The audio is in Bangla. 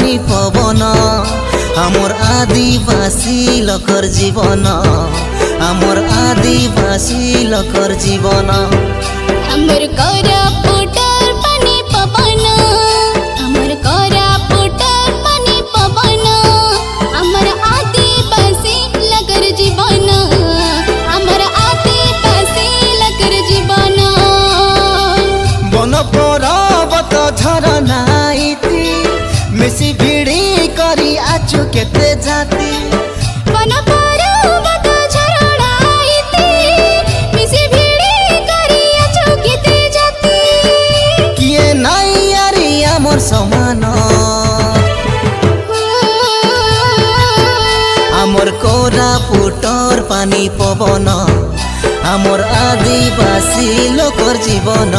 পানি পবন আমার আদিবাসী লোকর জীবন আমার আদিবাসী লোকর জীবন আমার কোরাপুটর পানি পবন আমার কোরাপুটর পানি পবন আমার আদিবাসী লোকর জীবন আমার আদিবাসী লোকর জীবন বন পর্বত ঝরনা ইতি মিশি ভিড়ি করি আছু কেতে জাতি বন পর্বত ঝরনা ইতি মিশি ভিড়ি করি আছু কেতে জাতি কিয়ে নাই আরি আমার সমান আমার কোরাপুটর পানি পবন আমার আদিবাসী লোকর জীবন।